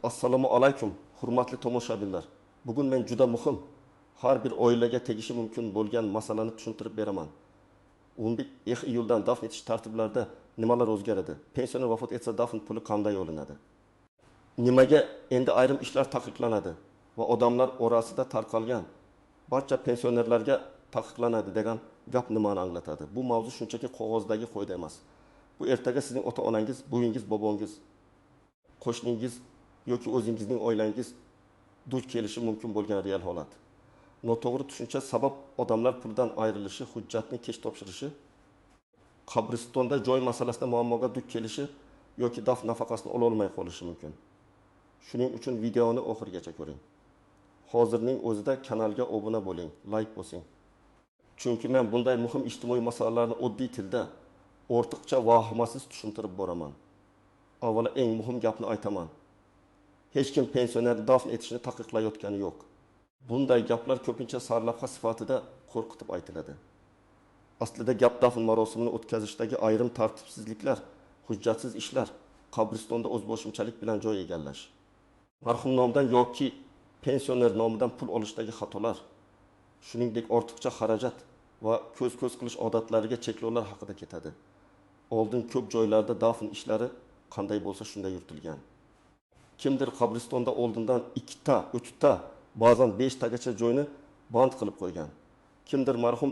Assalomu alaykum, hurmatli tomoshabinlar. Bugun men juda muhim, har bir oilaga tegishi mumkin bo'lgan masalani tushuntirib beraman. 11 iyuldan dafn etish tartiblarida nimalar o'zgaradi? Pensioner vafot etsa dafn puli qanday olinadi? Nimaga endi ayrim ishlar taqiqlanadi va odamlar orasida tarqalgan barcha pensionerlarga taqiqlanadi degan gap nimani anglatadi? Bu mavzu shunchaki qog'ozdagi qo'yda emas. Bu ertaga sizning ota-onangiz, buvingizz, bobongiz, qo'shningiz yoki o'zingizning oilangiz duch kelishi mumkin bo'lgan real holat. Noto'g'ri tushuncha sabab odamlar puldan ayrilishi, hujjatni kech topshirishi, qabristonda joy masalasida muammoga duch kelishi yoki dafn nafaqasini ola olmay qolishi mumkin. Shuning uchun videoni oxirigacha ko'ring. Hozirning o'zida kanalga obuna bo'ling, like bosing. Chunki men bunday muhim ijtimoiy masalalarni oddiy tilda, ortiqcha vahimasiz tushuntirib boraman. Avvalo eng muhim gapni aytaman. Hech kim pensioner dafn etishni taqiqlayotgani yo'q. Bunday gaplar ko'pincha sarlavha sifatida qo'rqitib aytiladi. Aslida gap dafn marosimini o'tkazishdagi ayrim tartibsizliklar, hujjatsiz ishlar, qabristonda o'zboshimchalik bilan joy egallash. Marhum nomidan yoki pensioner nomidan pul olishdagi xatolar, shuningdek ortiqcha xarajat va ko'z-ko'z qilish odatlariga cheklovlar haqida ketadi. Oldin ko'p joylarda dafn ishlari qanday bo'lsa shunday yuritilgan. Kimdir qabristonda oldindan 2 ta, 3 ta, ba'zan 5 tagacha joyni band qilib qo'ygan. Kimdir marhum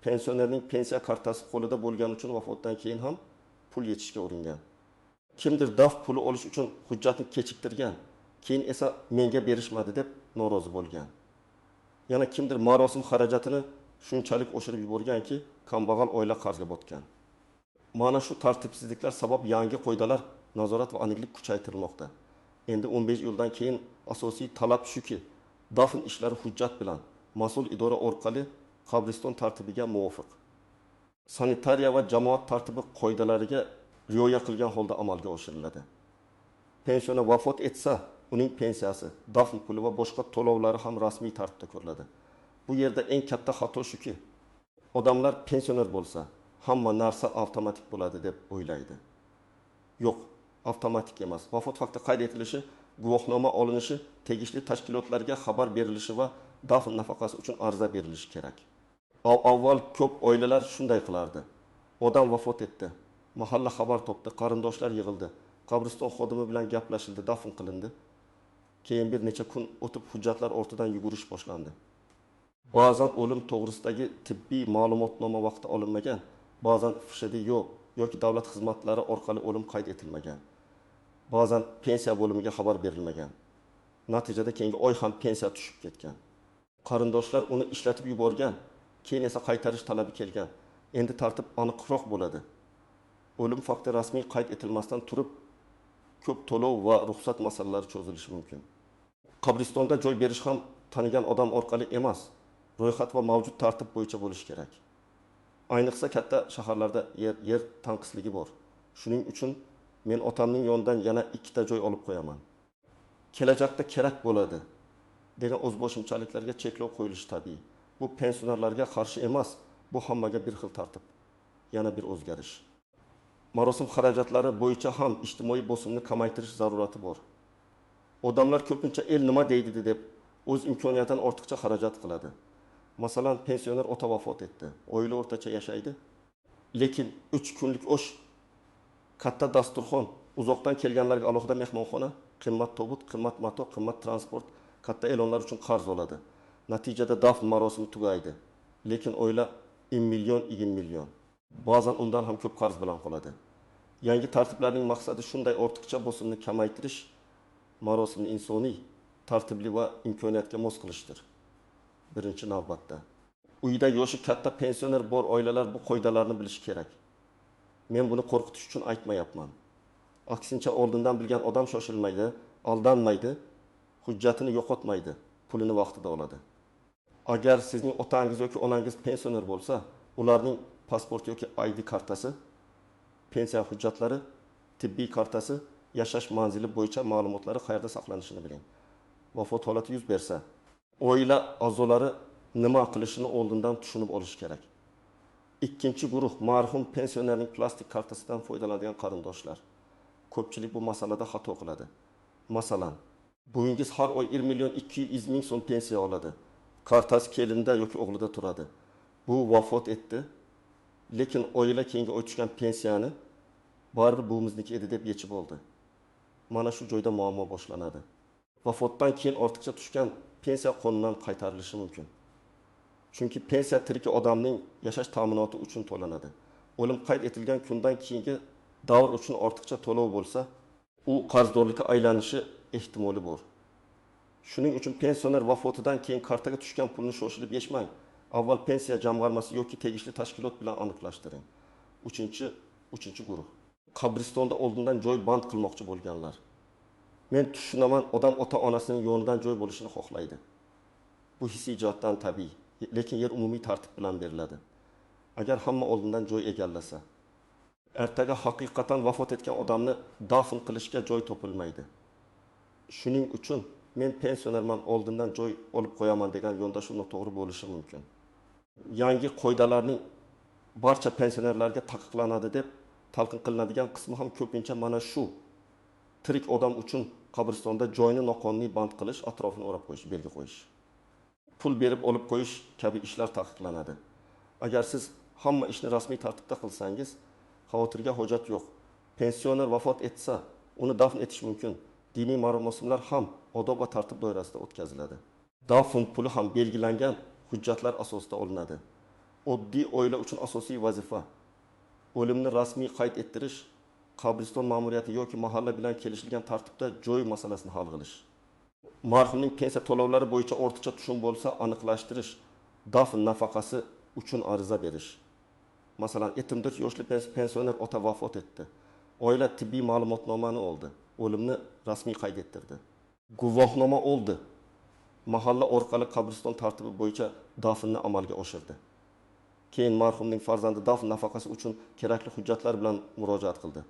pensionerning pensiya kartasi qo'lida bo'lgani uchun vafotdan keyin ham pul yetishga uringan. Kimdir daf puli olish uchun hujjatni kechiktirgan, keyin esa menga berishmadi deb norozi bo'lgan. Yana kimdir marosim xarajatini shunchalik oshirib yuborganki, kambag'al oila qarzga botgan. Mana shu tartibsizliklar sabab yangi qoidalar, nazorat va aniqlik kuchaytirilmoqda. Endi 15 yildan keyin asosiy talab shuki, dafn ishlari hujjat bilan mas'ul idora orqali qabriston tartibiga muvofiq, sanitariya va jamoat tartibi qoidalariga rioya qilgan holda amalga oshiriladi. Pensioner vafot etsa, uning pensiyasi, dafn puli va boshqa to'lovlari ham rasmiy tartibda ko'riladi. Bu yerda eng katta xato shuki, odamlar pensioner bo'lsa, hamma narsa avtomatik bo'ladi deb o'ylaydi. Yo'q, avtomatik emas. Vafot fakti qayd etilishi, guvohnoma olinishi, tegishli tashkilotlarga xabar berilishi va dafn nafaqasi uchun ariza berilishi kerak. Avval ko'p oilalar shunday qilardi. Odam vafot etdi, mahalla xabar topdi, qarindoshlar yig'ildi, qabriston xodimi bilan gaplashildi, dafn qilindi. Keyin bir necha kun o'tib hujjatlar ortidan yugurish boshlandi. Ba'zan o'lim to'g'risidagi tibbiy ma'lumotnoma vaqti olinmagan, ba'zan FSHD yoki davlat xizmatlari orqali o'lim qayd etilmagan. Ba'zan pensiya bo'limiga xabar berilmagan. Natijada keyingi oy ham pensiya tushib ketgan. Qarindoshlar uni ishlatib yuborgan, keyin esa qaytarish talabi kelgan. Endi tartib aniqroq bo'ladi. O'lim fakti rasmiy qayd etilmasdan turib, ko'p to'lov va ruxsat masalalari cho'zilishi mumkin. Qabristonda joy berish ham tanigan odam orqali emas, ro'yxat va mavjud tartib bo'yicha bo'lishi kerak. Ayniqsa katta shaharlarda yer tanqisligi bor. Shuning uchun men otamning yonidan yana 2 ta joy olib qo'yaman. Kelajakda kerak bo'ladi degan o'zboshimchaliklarga cheklov qo'yilishi tabiiy. Bu pensionerlarga qarshi emas, bu hammaga bir xil tartib. Yana bir o'zgarish. Marosim xarajatlari bo'yicha ham ijtimoiy bosimni kamaytirish zarurati bor. Odamlar ko'pincha el nima deydi deb o'z imkoniyatidan ortiqcha xarajat qiladi. Masalan, pensioner ota vafot etdi. Oila o'rtacha yashaydi. Lekin 3 kunlik osh, katta dasturxon, uzoqdan kelganlarga alohida mehmonxona, qimmat tobut, qimmat mato, qimmat transport, katta e'lonlar uchun qarz oladi. Natijada dafn marosimi tugaydi. Lekin oila 1 million, 2 million. Ba'zan undan ham ko'p qarz bilan qoladi. Yangi tartiblarning maqsadi shunday ortiqcha bosimni kamaytirish, marosimni insoniy, tartibli va imkoniyatga mos qilishdir. Birinchi navbatda. Uyda yoshi katta pensioner bor oilalar bu qoidalarni bilishi kerak. Men buni qo'rqitish uchun aytmayapman. Aksincha oldindan bilgan odam shoshilmaydi, aldanmaydi, hujjatini yo'qotmaydi, pulini vaqtida oladi. Agar sizning otangiz yoki onangiz pensioner bo'lsa, ularning pasport yoki ID kartasi, pensiya hujjatlari, tibbiy kartasi, yashash manzili bo'yicha ma'lumotlari qayerda saqlanishini biling. Vafot holati yuz bersa, oila a'zolari nima qilishini oldindan tushunib olish kerak. Ikkinchi guruh marhum pensionerning plastik kartasidan foydalanadigan qarindoshlar. Ko'pchilik bu masalada xato qiladi. Masalan, bugungiz har oy 1 milyon 200 ming so'm pensiya oladi. Kartasi kelinda yoki o'g'lida turadi. Bu vafot etdi. Lekin oila keyingi oy tushgan pensiyani baribir buvimizniki edi deb yechib oldi. Mana shu joyda muammo boshlanadi. Vafotdan keyin ortiqcha tushgan pensiya qonundan qaytarilishi mumkin. Chunki pensiya tirik odamning yashash ta'minoti uchun to'lanadi. O'lim qayd etilgan kundan keyingi davr uchun ortiqcha to'lov bo'lsa, u qarzdorlikka aylanishi ehtimoli bor. Shuning uchun pensioner vafotidan keyin kartaga tushgan pulni shoshilib yechmang. Avval pensiya jamg'armasi yoki tegishli tashkilot bilan aniqlashtiring. 3-chi guruh. Qabristonda oldindan joy band qilmoqchi bo'lganlar. Men tushunaman, odam ota-onasining yonidan joy bo'lishini xohlaydi. Bu hissiy jihatdan tabiiy, lekin yer umumiy tartib bilan beriladi. Agar hamma oldindan joy egallasa, ertaga haqiqatan vafot etgan odamni dafn qilishga joy topilmaydi. Shuning uchun men pensionerman, oldindan joy olib qo'yaman degan yondashuv noto'g'ri bo'lishi mumkin. Yangi qoidalarning barcha pensionerlarga taqiqlanadi deb talqin qilinadigan qismi ham ko'pincha mana shu. Tirik odam uchun qabristonda joyni noqonuniy band qilish, atrofini o'rab qo'yish, belgi qo'yish, pul berib olib qo'yish kabi ishlar taqiqlanadi. Agar siz hamma ishni rasmiy tartibda qilsangiz, xavotirga hojat yo'q. Pensioner vafot etsa, uni dafn etish mumkin. Diniy marosimlar ham odob va tartib doirasida o'tkaziladi. Dafn puli ham belgilangan hujjatlar asosida olinadi. Oddiy oila uchun asosiy vazifa o'limni rasmiy qayd ettirish, qabriston ma'muriyati yoki mahalla bilan kelishilgan tartibda joy masalasini hal qilish. Marhumning pensiya to'lovlari bo'yicha ortiqcha tushum bo'lsa, aniqlashtirish, dafn nafaqasi uchun ariza berish. Masalan, 74 yoshli pensioner ota vafot etdi. Oila tibbiy ma'lumotnomani oldi. O'limni rasmiy qayd ettirdi. Guvohnoma oldi. Mahalla orqali qabriston tartibi bo'yicha dafnni amalga oshirdi. Keyin marhumning farzandi dafn nafaqasi uchun kerakli hujjatlar bilan murojaat qildi.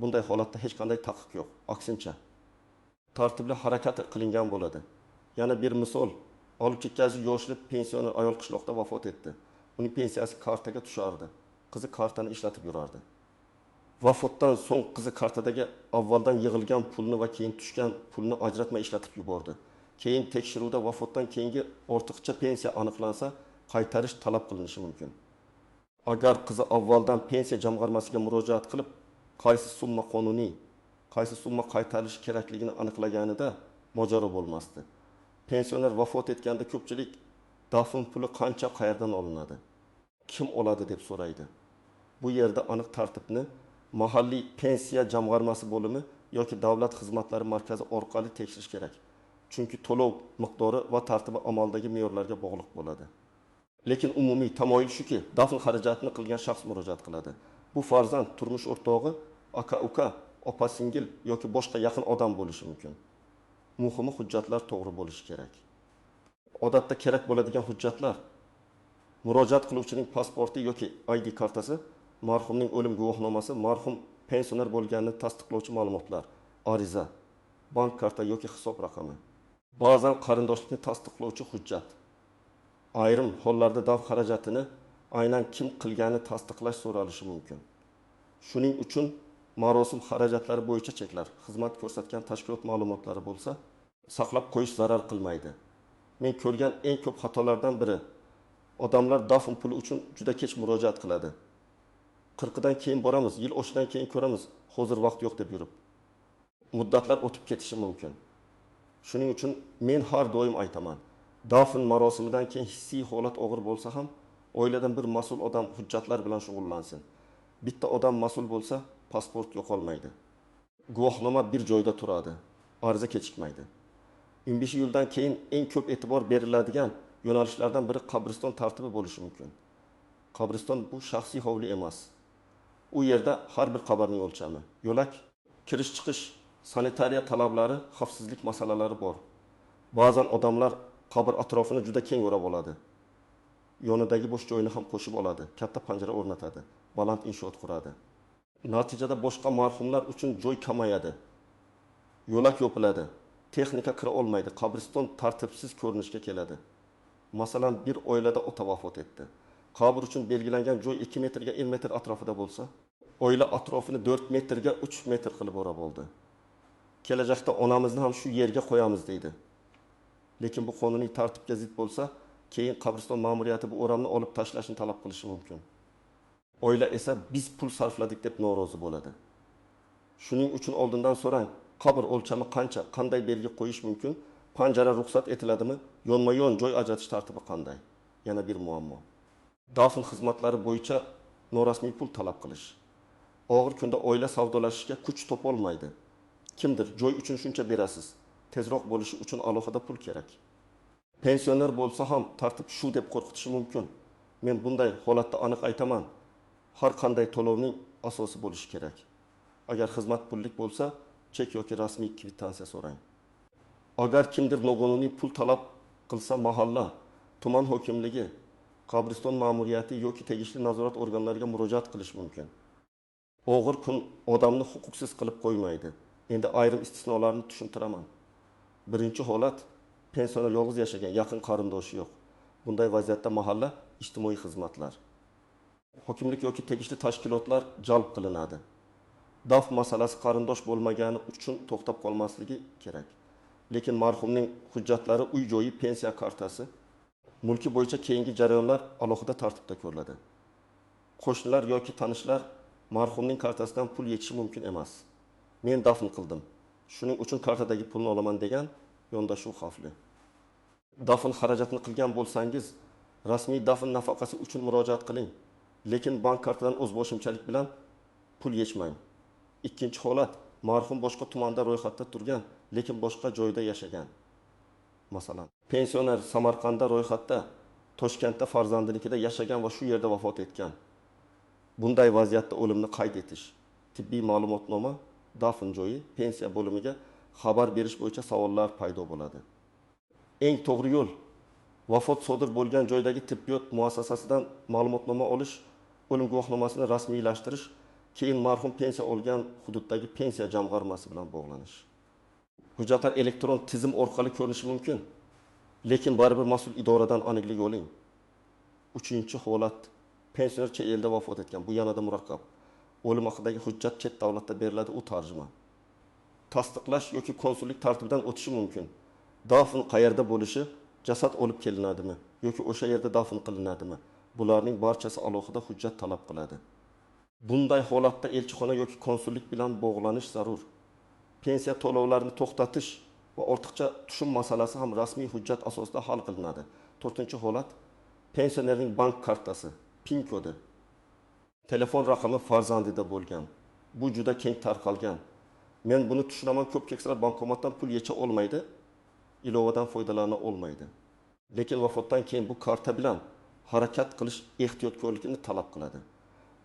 Bunday holatda hech qanday taqiq yo'q. Aksincha, tartibli harakat qilingan bo'ladi. Yana bir misol, 62 yoshli pensioner ayol qishloqda vafot etdi. Uning pensiyasi kartaga tushardi. Qizi kartani ishlatib yurardi. Vafotdan so'ng qizi kartadagi avvaldan yig'ilgan pulni va keyin tushgan pulni ajratmay ishlatib yubordi. Keyin tekshiruvda vafotdan keyingi ortiqcha pensiya aniqlansa, qaytarish talab qilinishi mumkin. Agar qizi avvaldan pensiya jamg'armasiga murojaat qilib, qaysi summa qonuniy, qaysi summa qaytarilishi kerakligini aniqlaganida mojaro bo'lmasdi. Pensioner vafot etganda ko'pchilik dafn puli qancha, qayerdan olinadi, kim oladi deb so'raydi. Bu yerda aniq tartibni mahalliy pensiya jamg'armasi bo'limi yoki davlat xizmatlari markazi orqali tekshirish kerak. Chunki to'lov miqdori va tartibi amaldagi me'yorlarga bog'liq bo'ladi. Lekin umumiy tamoyil shuki, dafn xarajatini qilgan shaxs murojaat qiladi. Bu farzand, turmush o'rtog'i, aka-uka, opa-singil yoki boshqa yaqin odam bo'lishi mumkin. Muhimi hujjatlar to'g'ri bo'lishi kerak. Odatda kerak bo'ladigan hujjatlar: murojaat qiluvchining pasporti yoki ID kartasi, marhumning o'lim guvohnomasi, marhum pensioner bo'lganini tasdiqlovchi ma'lumotlar, ariza, bank karta yoki hisob raqami. Ba'zan qarindoshlikni tasdiqlovchi hujjat. Ayrim hollarda dafn xarajatini aynan kim qilgani tasdiqlash so'ralishi mumkin. Shuning uchun marosim xarajatlari bo'yicha cheklar, xizmat ko'rsatgan tashkilot ma'lumotlari bo'lsa, saqlab qo'yish zarar qilmaydi. Men ko'rgan eng ko'p xatolardan biri, odamlar dafn puli uchun juda kech murojaat qiladi. 40dan keyin boramiz, yil oshidan keyin ko'ramiz, hozir vaqt yo'q deb yurib. Muddatlar o'tib ketishi mumkin. Shuning uchun men har doim aytaman, dafn marosimidan keyin hissiy holat og'ir bo'lsa ham, oiladan bir mas'ul odam hujjatlar bilan shug'ullansin. Bitta odam mas'ul bo'lsa, pasport yo'qolmaydi. Guvohnoma bir joyda turadi, ariza kechikmaydi. 15 yildan keyin eng ko'p e'tibor beriladigan yo'nalishlardan biri qabriston tartibi bo'lishi mumkin. Qabriston bu shaxsiy hovli emas. U yerda har bir qabrning o'lchami, yo'lak, kirish-chiqish, sanitariya talablari, xavfsizlik masalalari bor. Ba'zan odamlar qabr atrofini juda keng o'rab oladi. Yonidagi bo'sh joyni ham qo'shib oladi, katta panjara o'rnatadi, baland inshoot quradi. Natijada boshqa marhumlar uchun joy kamayadi. Yo'lak yopiladi, texnika kira olmaydi, qabriston tartibsiz ko'rinishga keladi. Masalan, bir oilada ota vafot etdi. Qabr uchun belgilangan joy 2 metrga 1 metr atrofida bo'lsa, oila atrofini 4 metrga 3 metr qilib o'rab oldi. kelajakda onamizni ham shu yerga qo'yamiz deydi. Lekin bu qonuniy tartibga zid bo'lsa, keyin qabriston ma'muriyati bu o'ramni olib tashlashni talab qilishi mumkin. Oila esa biz pul sarfladik deb norozi bo'ladi. Shuning uchun oldindan so'rang, qabr o'lchami qancha, qanday belgi qo'yish mumkin, panjara ruxsat etiladimi, yonma-yon joy ajratish tartibi qanday? Yana bir muammo. Dafn xizmatlari bo'yicha norasmiy pul talab qilish. Og'ir kunda oila savdolashishga kuch topolmaydi. Kimdir joy uchun shuncha berasiz, tezroq bo'lishi uchun alohida pul kerak. Pensioner bo'lsa ham tartib shu deb qo'rqitishi mumkin. Men bunday holatda aniq aytaman. Har qanday to'lovning asosi bo'lishi kerak. Agar xizmat pullik bo'lsa, chek yoki rasmiy kvitansiya so'rang. Agar kimdir noqonuniy pul talab qilsa, mahalla, tuman hokimligi, qabriston ma'muriyati yoki tegishli nazorat organlariga murojaat qilish mumkin. Og'ir kun odamni huquqsiz qilib qo'ymaydi. Endi ayrim istisnolarni tushuntiraman. Birinchi holat, pensioner yolg'iz yashagan, yaqin qarindoshi yo'q. Bunday vaziyatda mahalla ijtimoiy xizmatlar, hokimlik yoki tegishli tashkilotlar jalb qilinadi. Dafn masalasi qarindosh bo'lmagani uchun to'xtab qolmasligi kerak. Lekin marhumning hujjatlari, uy-joyi, pensiya kartasi, mulki bo'yicha keyingi jarayonlar alohida tartibda ko'riladi. Qo'shnilar yoki tanishlar marhumning kartasidan pul yechishi mumkin emas. Men dafn qildim, shuning uchun kartadagi pulni olaman degan yondashuv xavfli. Dafn xarajatini qilgan bo'lsangiz, rasmiy dafn nafaqasi uchun murojaat qiling. Lekin bank kartadan o'zboshimchalik bilan pul yechmang. Ikkinchi holat, marhum boshqa tumanda ro'yxatda turgan, lekin boshqa joyda yashagan. Masalan, pensioner Samarqandda ro'yxatda, Toshkentda farzandinikida yashagan va shu yerda vafot etgan. Bunday vaziyatda o'limni qayd etish, tibbiy ma'lumotnoma, dafn joyi, pensiya bo'limiga xabar berish bo'yicha savollar paydo bo'ladi. Eng to'g'ri yo'l vafot sodir bo'lgan joydagi tibbiyot muassasasidan ma'lumotnoma olish, o'lim guvohnomasini rasmiylashtirish, keyin marhum pensiya olgan hududdagi pensiya jamg'armasi bilan bog'lanish. Hujjatlar elektron tizim orqali ko'rinishi mumkin, lekin baribir mas'ul idoradan aniqlik oling. Uchinchi holat, pensioner chet elda vafot etgan, bu yanada murakkab. O'lim haqidagi hujjat chet davlatda beriladi, u tarjima. Tasdiqlash yoki konsullik tartibidan o'tishi mumkin. Dafn qayerda bo'lishi, jasad olib kelinadimi yoki o'sha yerda dafn qilinadimi? Bularning barchasi alohida hujjat talab qiladi. Bunday holatda elchixona yoki konsullik bilan bog'lanish zarur. Pensiya to'lovlarini to'xtatish va ortiqcha tushum masalasi ham rasmiy hujjat asosida hal qilinadi. 4-holat, pensionerning bank kartasi, PIN kodi, telefon raqami farzandida bo'lgan. Bu juda keng tarqalgan. Men buni tushunaman, ko'p keksalar bankomatdan pul yecha olmaydi, ilovadan foydalana olmaydi. Lekin vafotdan keyin bu karta bilan harakat qilish ehtiyotkorlikni talab qiladi.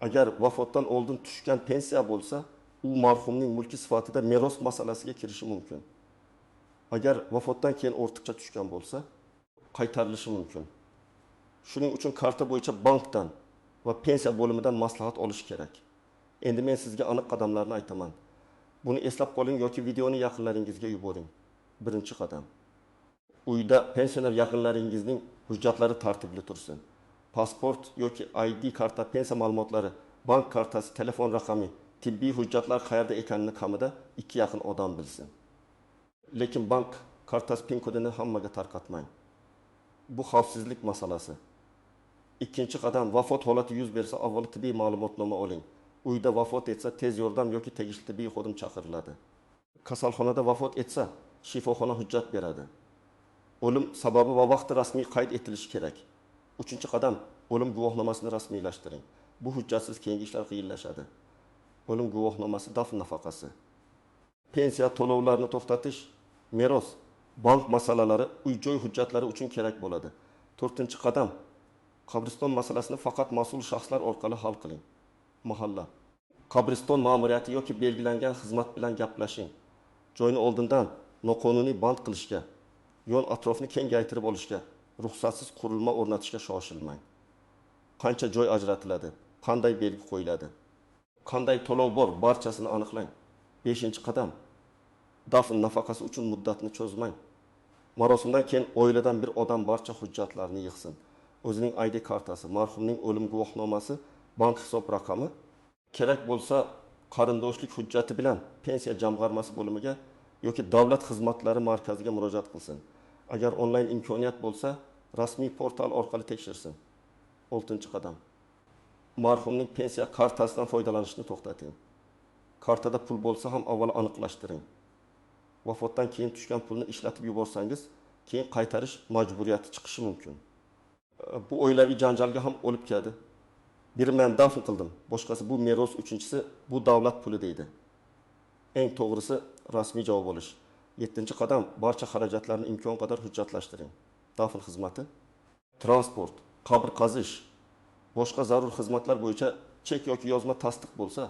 Agar vafotdan oldin tushgan pensiya bo'lsa, u marhumning mulki sifatida meros masalasiga kirishi mumkin. Agar vafotdan keyin ortiqcha tushgan bo'lsa, qaytarilishi mumkin. Shuning uchun karta bo'yicha bankdan va pensiya bo'limidan maslahat olish kerak. Endi men sizga aniq qadamlarni aytaman. Buni eslab qoling yoki videoni yaqinlaringizga yuboring. Birinchi qadam. Uyda pensioner yaqinlaringizning hujjatlari tartibli tursin. Pasport yoki ID karta, pensiya ma'lumotlari, bank kartasi, telefon raqami, tibbiy hujjatlar qayerda ekanini kamida 2 yaqin odam bilsin. Lekin bank kartasi PIN kodini hammaga tarqatmang. Bu xavfsizlik masalasi. Ikkinchi qadam, vafot holati yuz bersa, avval tibbiy ma'lumotnoma oling. Uyda vafot etsa, tez yordam yoki tegishli tibbiy xodim chaqiriladi. Kasalxonada vafot etsa, shifoxona hujjat beradi. O'lim sababi va vaqti rasmiy qayd etilishi kerak. 3-qadam, o'lim guvohnomasini rasmiylashtiring. Bu hujjatsiz keyingi ishlar qiyinlashadi. O'lim guvohnomasi, dafn nafaqasi, pensiya to'lovlarini to'xtatish, meros, bank masalalari, uy-joy hujjatlari uchun kerak bo'ladi. 4-qadam, qabriston masalasini faqat mas'ul shaxslar orqali hal qiling. Mahalla, qabriston ma'muriyati yoki belgilangan xizmat bilan gaplashing. Joyni oldindan noqonuniy band qilishga, yo'l atrofini kengaytirib olishga, ruxsatsiz qurilma o'rnatishga shoshilmang. Qancha joy ajratiladi, qanday belgi qo'yiladi, qanday to'lov bor, barchasini aniqlang. 5-qadam, dafn nafaqasi uchun muddatni cho'zmang. Marosimdan keyin oiladan bir odam barcha hujjatlarni yig'sin. O'zining ID kartasi, marhumning o'lim guvohnomasi, bank hisob raqami, kerak bo'lsa qarindoshlik hujjati bilan pensiya jamg'armasi bo'limiga yoki davlat xizmatlari markaziga murojaat qilsin. Agar onlayn imkoniyat bo'lsa, rasmiy portal orqali tekshirsin. 6-qadam. Marhumning pensiya kartasidan foydalanishni to'xtating. Kartada pul bo'lsa ham avval aniqlashtiring. Vafotdan keyin tushgan pulni ishlatib yuborsangiz, keyin qaytarish majburiyati chiqishi mumkin. Bu oilaviy janjalga ham olib keldi. Biri men dafn qildim, boshqasi bu meros, uchinchisi bu davlat puli deydi. Eng to'g'risi rasmiy javob olish. 7-qadam barcha xarajatlarni imkon qadar hujjatlashtiring. Dafn xizmati, transport, qabr qazish, boshqa zarur xizmatlar bo'yicha chek yoki yozma tasdiq bo'lsa,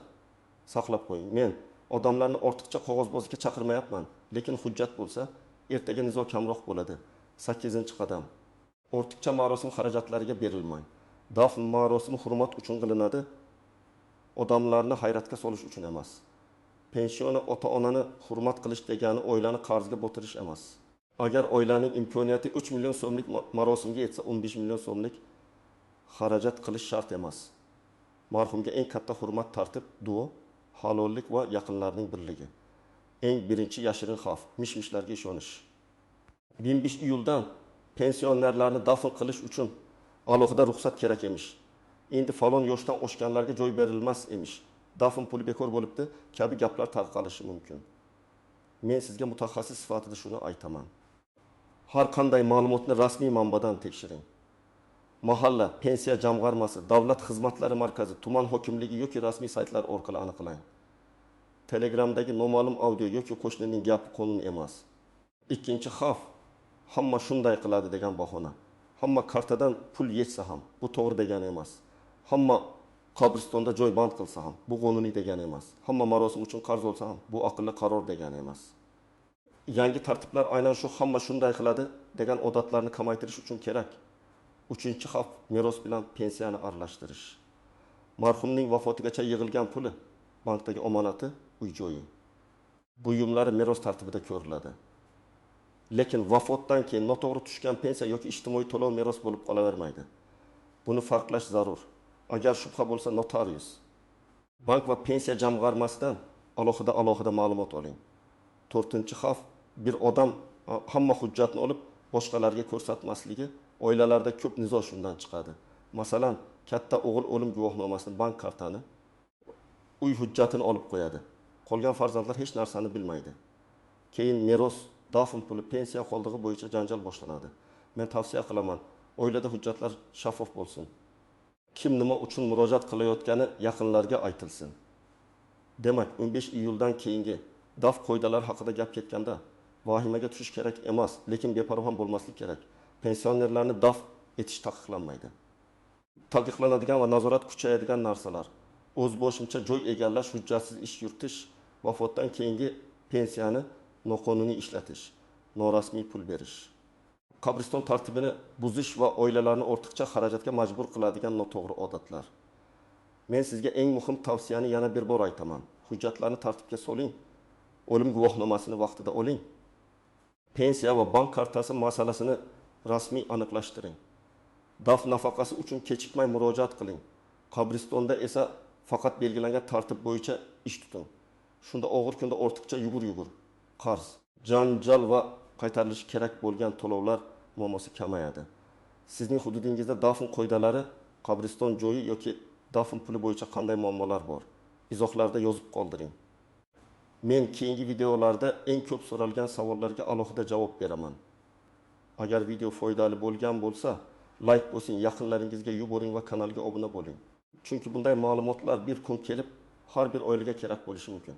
saqlab qo'ying. Men odamlarni ortiqcha qog'ozbozlikka chaqirmayapman, lekin hujjat bo'lsa, ertaga nizo kamroq bo'ladi. 8-qadam. Ortiqcha marosim xarajatlariga berilmang. Dafn marosimi hurmat uchun qilinadi, odamlarni hayratga solish uchun emas. Pensioni ota-onani hurmat qilish degani oilani qarzga botirish emas. Agar oilaning imkoniyati 3 million so'mlik marosimga yetsa, 15 million so'mlik xarajat qilish shart emas. Marhumga eng katta hurmat tartib, duo, halollik va yaqinlarning birligi. Eng birinchi yashirin xavf, mish-mishlarga ishonish. 25 iyuldan pensionerlarni dafn qilish uchun alohida ruxsat kerak emish. Endi falon yoshdan oshganlarga joy berilmas emish. Dafn puli bekor bo'libdi, kabi gaplar tarqalishi mumkin. Men sizga mutaxassis sifatida shuni aytaman. Har qanday ma'lumotni rasmiy manbadan tekshiring. Mahalla, pensiya jamg'armasi, davlat xizmatlari markazi, tuman hokimligi yoki rasmiy saytlar orqali aniqlang. Telegramdagi noma'lum audio yoki qo'shnining gapi qonun emas. 2-xavf, hamma shunday qiladi degan bahona. Hamma kartadan pul yetsa ham bu to'g'ri degani emas. Hamma qabristonda joy band qilsa ham bu qonuniy degani emas. Hamma marosim uchun qarz olsa ham bu aqlli qaror degani emas. Yangi tartiblar aynan shu hamma shunday qiladi degan odatlarni kamaytirish uchun kerak. 3-xavf, meros bilan pensiyani aralashtirish. Marhumning vafotigacha yig'ilgan puli, bankdagi omonati, uy-joyi, buyumlari meros tartibida ko'riladi. Lekin vafotdan keyin noto'g'ri tushgan pensiya yoki ijtimoiy to'lov meros bo'lib qolavermaydi. Buni farqlash zarur. Agar shubha bo'lsa, notarius, bank va pensiya jamg'armasidan alohida ma'lumot oling. 4-xavf, bir odam hamma hujjatni olib boshqalarga ko'rsatmasligi, oilalarda ko'p nizo shundan chiqadi. Masalan, katta o'g'il o'lim guvohnomasini, bank kartani, uy hujjatini olib qo'yadi. Qolgan farzandlar hech narsani bilmaydi. Keyin meros, dafn puli, pensiya qoldig'i bo'yicha janjal boshlanadi. Men tavsiya qilaman, oilada hujjatlar shaffof bo'lsin. Kim nima uchun murojaat qilayotgani yaqinlarga aytilsin. Demak, 15 iyuldan keyingi daf qoidalar haqida gap ketganda vahimaga tushish kerak emas, lekin beparvo ham bo'lmaslik kerak. Pensionerlarni daf etish taqiqlanmaydi. Taqiqlanadigan va nazorat kuchayadigan narsalar: o'z boshimcha joy egallash, hujjatsiz ish yuritish, vafotdan keyingi pensiyani noqonuniy ishlatish, norasmiy pul berish, qabriston tartibini buzish va oilalarni ortiqcha xarajatga majbur qiladigan noto'g'ri odatlar. Men sizga eng muhim tavsiyani yana bir bor aytaman. Hujjatlarni tartibga soling, o'lim guvohnomasini vaqtida oling. Pensiya va bank kartasi masalasini rasmiy aniqlashtiring. Dafn nafaqasi uchun kechikmay murojaat qiling. Qabristonda esa faqat belgilangan tartib bo'yicha ish tuting. Shunda og'ir kunda ortiqcha yugur, qarz, janjal va qaytarilishi kerak bo'lgan to'lovlar muammosi kamayadi. Sizning hududingizda dafn qoidalari, qabriston joyi yoki dafn puli bo'yicha qanday muammolar bor? Izohlarda yozib qoldiring. Men keyingi videolarda eng ko'p so'ralgan savollarga alohida javob beraman. Agar video foydali bo'lgan bo'lsa, like bosing, yaqinlaringizga yuboring va kanalga obuna bo'ling. Chunki bunday ma'lumotlar bir kun kelib har bir oilaga kerak bo'lishi mumkin.